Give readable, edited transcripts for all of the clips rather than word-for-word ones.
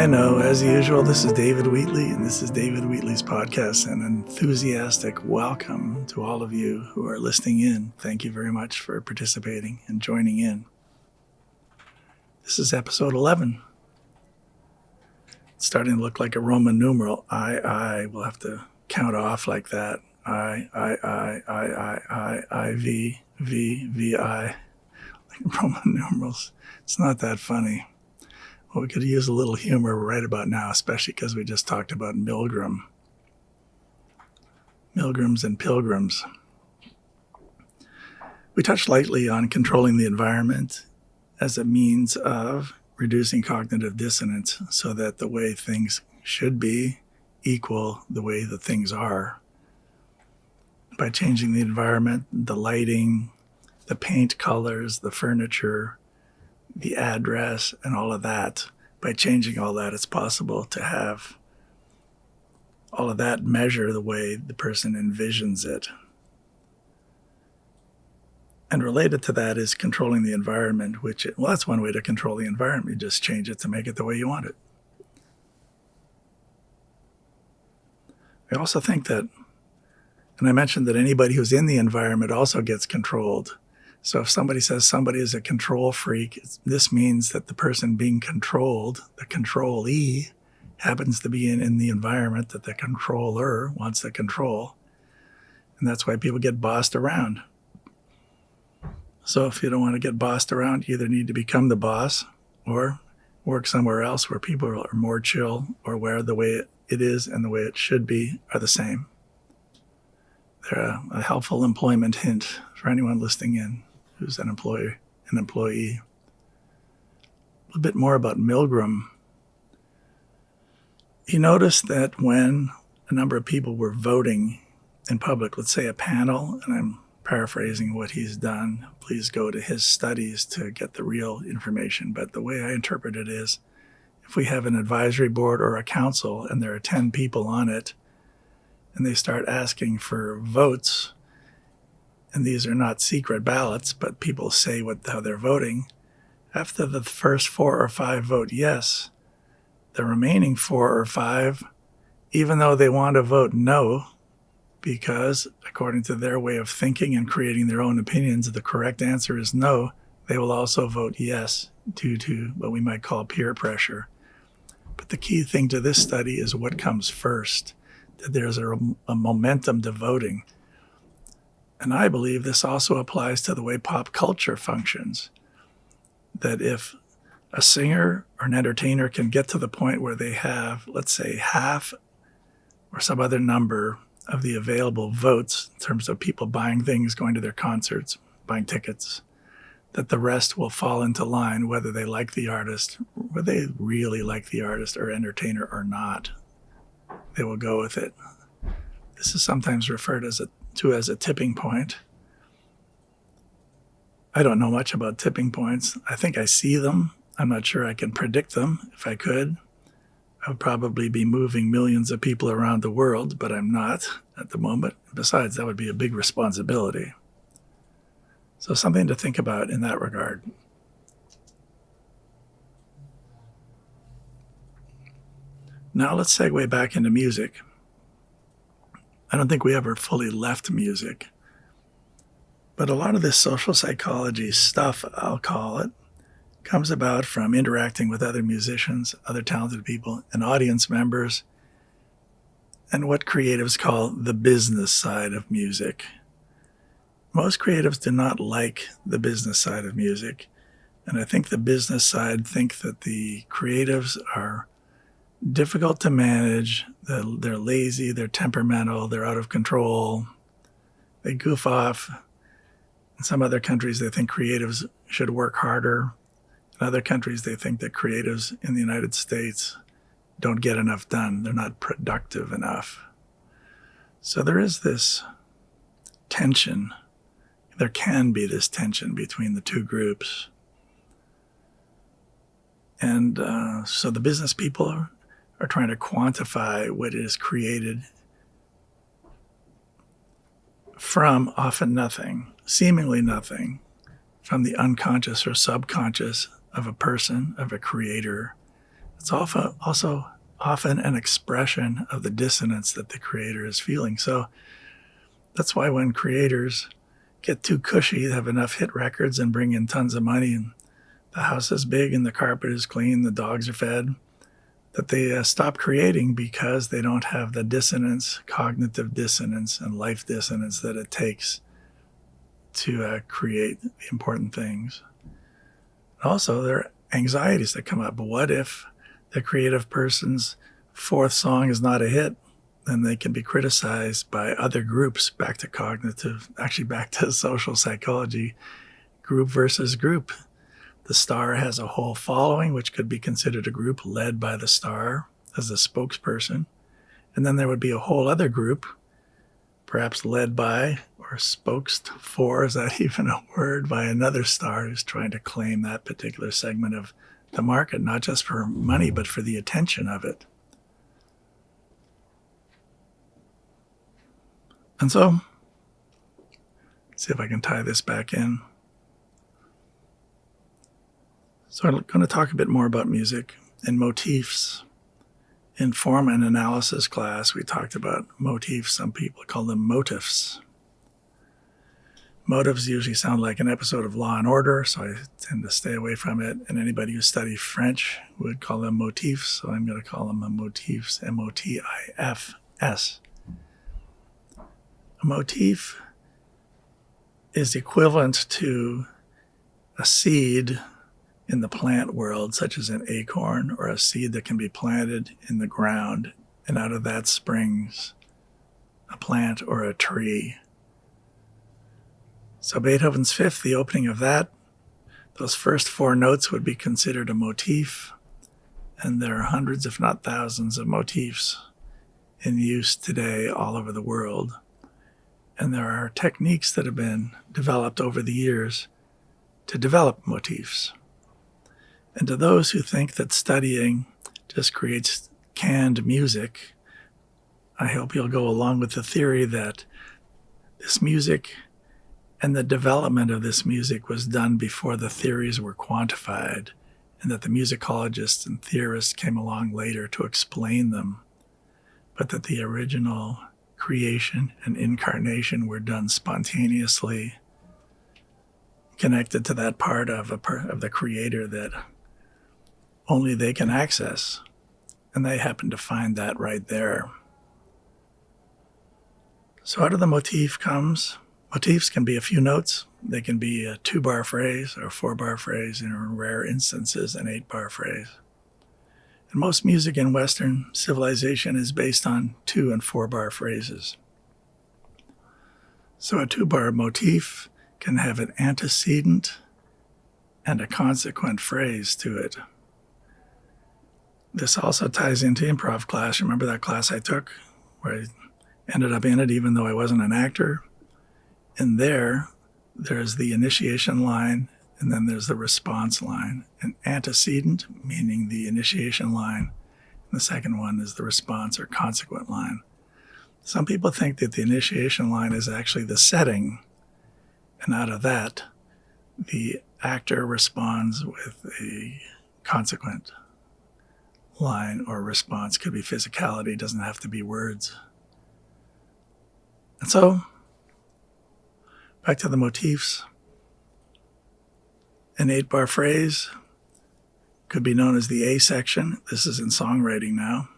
know, as usual, this is David Wheatley, and this is David Wheatley's podcast. An enthusiastic welcome to all of you who are listening in. Thank you very much for participating and joining in. This is episode 11. It's starting to look like a Roman numeral. I. We'll have to count off like that. I, V, I. Like Roman numerals. It's not that funny. Well, we could use a little humor right about now, especially because we just talked about Milgrams and pilgrims. We touched lightly on controlling the environment as a means of reducing cognitive dissonance so that the way things should be equal the way that things are. By changing the environment, the lighting, the paint colors, the furniture, the address, and all of that. By changing all that, it's possible to have all of that measure the way the person envisions it. And related to that is controlling the environment, that's one way to control the environment. You just change it to make it the way you want it. I also think that, and I mentioned that anybody who's in the environment also gets controlled. So if somebody says somebody is a control freak, this means that the person being controlled, the controllee, happens to be in the environment that the controller wants to control. And that's why people get bossed around. So if you don't want to get bossed around, you either need to become the boss or work somewhere else where people are more chill, or where the way it is and the way it should be are the same. They're a helpful employment hint for anyone listening in who's an employee. A little bit more about Milgram. He noticed that when a number of people were voting in public, let's say a panel, and I'm paraphrasing what he's done, please go to his studies to get the real information, but the way I interpret it is, if we have an advisory board or a council and there are 10 people on it, and they start asking for votes, and these are not secret ballots, but people say how they're voting, after the first 4 or 5 vote yes, the remaining 4 or 5, even though they want to vote no, because according to their way of thinking and creating their own opinions, the correct answer is no, they will also vote yes due to what we might call peer pressure. But the key thing to this study is what comes first, that there's a momentum to voting. And I believe this also applies to the way pop culture functions, that if a singer or an entertainer can get to the point where they have, let's say, half or some other number of the available votes in terms of people buying things, going to their concerts, buying tickets, that the rest will fall into line whether they like the artist, whether they really like the artist or entertainer or not. They will go with it. This is sometimes referred to as a tipping point. I don't know much about tipping points. I think I see them. I'm not sure I can predict them. If I could, I would probably be moving millions of people around the world, but I'm not at the moment. Besides, that would be a big responsibility. So something to think about in that regard. Now let's segue back into music. I don't think we ever fully left music, but a lot of this social psychology stuff, I'll call it, comes about from interacting with other musicians, other talented people, and audience members, and what creatives call the business side of music. Most creatives do not like the business side of music, and I think the business side think that the creatives are difficult to manage, they're lazy, they're temperamental, they're out of control, they goof off. In some other countries, they think creatives should work harder. In other countries, they think that creatives in the United States don't get enough done. They're not productive enough. So there is this tension. There can be this tension between the two groups. And so the business people are trying to quantify what is created from often nothing, seemingly nothing, from the unconscious or subconscious of a person, of a creator, It's also often an expression of the dissonance that the creator is feeling. So that's why when creators get too cushy, have enough hit records and bring in tons of money, and the house is big and the carpet is clean, the dogs are fed, that they stop creating because they don't have the dissonance, cognitive dissonance and life dissonance that it takes to create the important things. Also, there are anxieties that come up. But what if the creative person's fourth song is not a hit? Then they can be criticized by other groups. Back to social psychology, group versus group. The star has a whole following, which could be considered a group led by the star as the spokesperson. And then there would be a whole other group, perhaps led by or spoked for, is that even a word, by another star who's trying to claim that particular segment of the market, not just for money, but for the attention of it. And so, let's see if I can tie this back in. So I'm going to talk a bit more about music and motifs. In form and analysis class, we talked about motifs. Some people call them motifs. Motifs usually sound like an episode of Law and Order, so I tend to stay away from it. And anybody who studies French would call them motifs, so I'm going to call them motifs, M-O-T-I-F-S. A motif is equivalent to a seed in the plant world, such as an acorn or a seed that can be planted in the ground, and out of that springs a plant or a tree. So Beethoven's Fifth, the opening of that, those first four notes would be considered a motif, and there are hundreds, if not thousands, of motifs in use today all over the world. And there are techniques that have been developed over the years to develop motifs. And to those who think that studying just creates canned music, I hope you'll go along with the theory that this music and the development of this music was done before the theories were quantified, and that the musicologists and theorists came along later to explain them, but that the original creation and incarnation were done spontaneously, connected to that part of the creator that only they can access, and they happen to find that right there. So out of the motif comes, motifs can be a few notes. They can be a 2-bar phrase or a 4-bar phrase, and in rare instances, an 8-bar phrase. And most music in Western civilization is based on 2- and 4-bar phrases. So a 2-bar motif can have an antecedent and a consequent phrase to it. This also ties into improv class. Remember that class I took where I ended up in it even though I wasn't an actor? And there's the initiation line, and then there's the response line. An antecedent, meaning the initiation line, and the second one is the response or consequent line. Some people think that the initiation line is actually the setting, and out of that, the actor responds with a consequent line or response. Could be physicality, doesn't have to be words. And so, back to the motifs. An 8-bar phrase could be known as the A section. This is in songwriting now.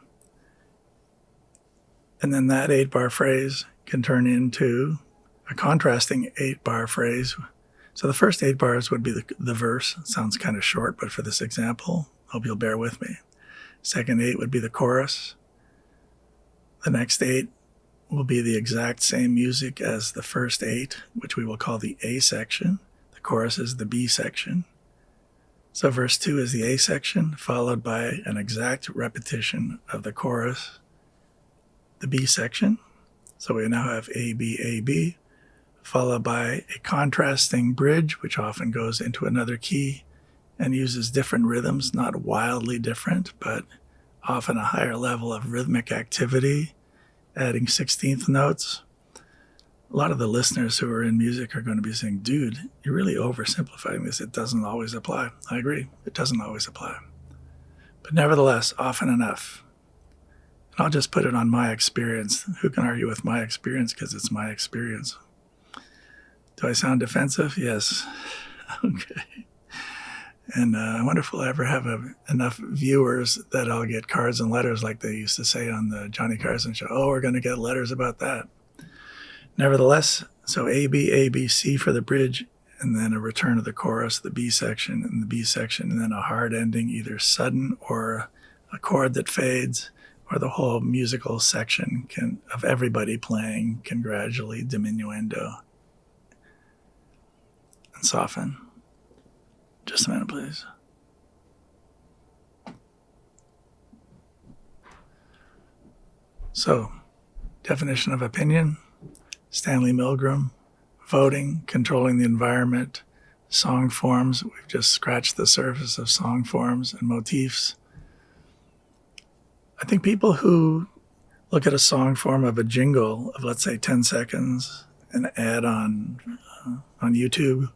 And then that 8-bar phrase can turn into a contrasting 8-bar phrase. So the first 8 bars would be the verse. It sounds kind of short, but for this example, hope you'll bear with me. Second 8 would be the chorus. The next 8 will be the exact same music as the first 8, which we will call the A section. The chorus is the B section. So verse 2 is the A section, followed by an exact repetition of the chorus, the B section. So we now have A, B, A, B, followed by a contrasting bridge, which often goes into another key and uses different rhythms, not wildly different, but often a higher level of rhythmic activity, adding 16th notes. A lot of the listeners who are in music are going to be saying, dude, you're really oversimplifying this. It doesn't always apply. I agree. It doesn't always apply. But nevertheless, often enough. And I'll just put it on my experience. Who can argue with my experience because it's my experience? Do I sound defensive? Yes. Okay. And I wonder if we'll ever have enough viewers that I'll get cards and letters like they used to say on the Johnny Carson show. Oh, we're going to get letters about that. Nevertheless, so A, B, C for the bridge, and then a return of the chorus, the B section, and the B section, and then a hard ending, either sudden or a chord that fades, or the whole musical section of everybody playing can gradually diminuendo and soften. Just a minute, please. So, definition of opinion, Stanley Milgram, voting, controlling the environment, song forms. We've just scratched the surface of song forms and motifs. I think people who look at a song form of a jingle of, let's say, 10 seconds, an ad on YouTube,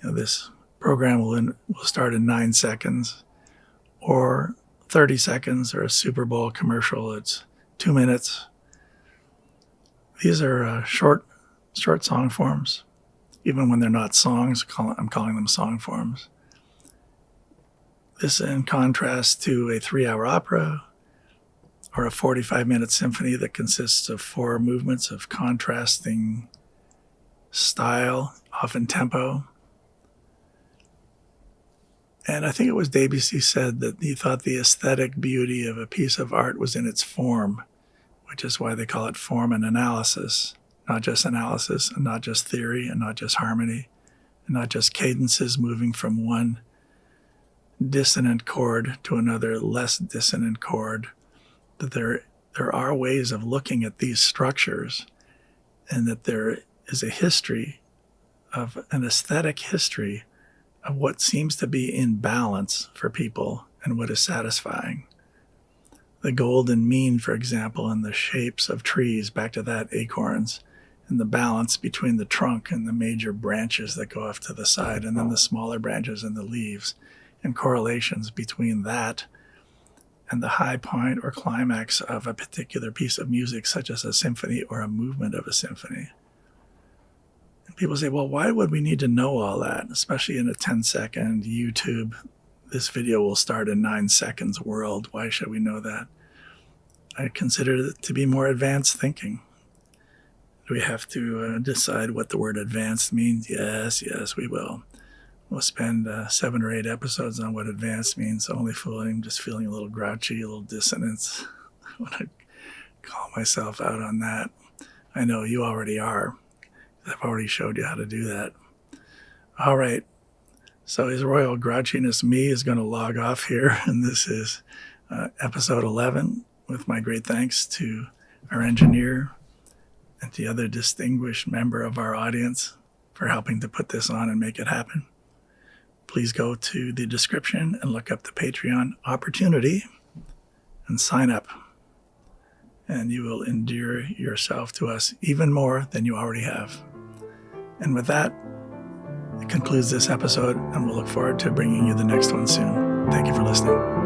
this program will start in 9 seconds, or 30 seconds, or a Super Bowl commercial, it's 2 minutes. These are short song forms. Even when they're not songs, I'm calling them song forms. This in contrast to a 3-hour opera or a 45-minute symphony that consists of 4 movements of contrasting style, often tempo. And I think it was Debussy said that he thought the aesthetic beauty of a piece of art was in its form, which is why they call it form and analysis, not just analysis, and not just theory, and not just harmony, and not just cadences moving from one dissonant chord to another less dissonant chord, that there are ways of looking at these structures, and that there is a history of an aesthetic history of what seems to be in balance for people and what is satisfying. The golden mean, for example, in the shapes of trees, back to that, acorns, and the balance between the trunk and the major branches that go off to the side, and then the smaller branches and the leaves, and correlations between that and the high point or climax of a particular piece of music, such as a symphony or a movement of a symphony. And people say, well, why would we need to know all that, especially in a 10-second YouTube, this video will start in 9 seconds world? Why should we know that? I consider it to be more advanced thinking. Do we have to decide what the word advanced means? Yes, we will. We'll spend 7 or 8 episodes on what advanced means. Only fooling, just feeling a little grouchy, a little dissonance. I want to call myself out on that. I know you already are. I've already showed you how to do that. All right. So His Royal Grouchiness me is going to log off here. And this is episode 11, with my great thanks to our engineer and the other distinguished member of our audience for helping to put this on and make it happen. Please go to the description and look up the Patreon opportunity and sign up. And you will endear yourself to us even more than you already have. And with that, it concludes this episode, and we'll look forward to bringing you the next one soon. Thank you for listening.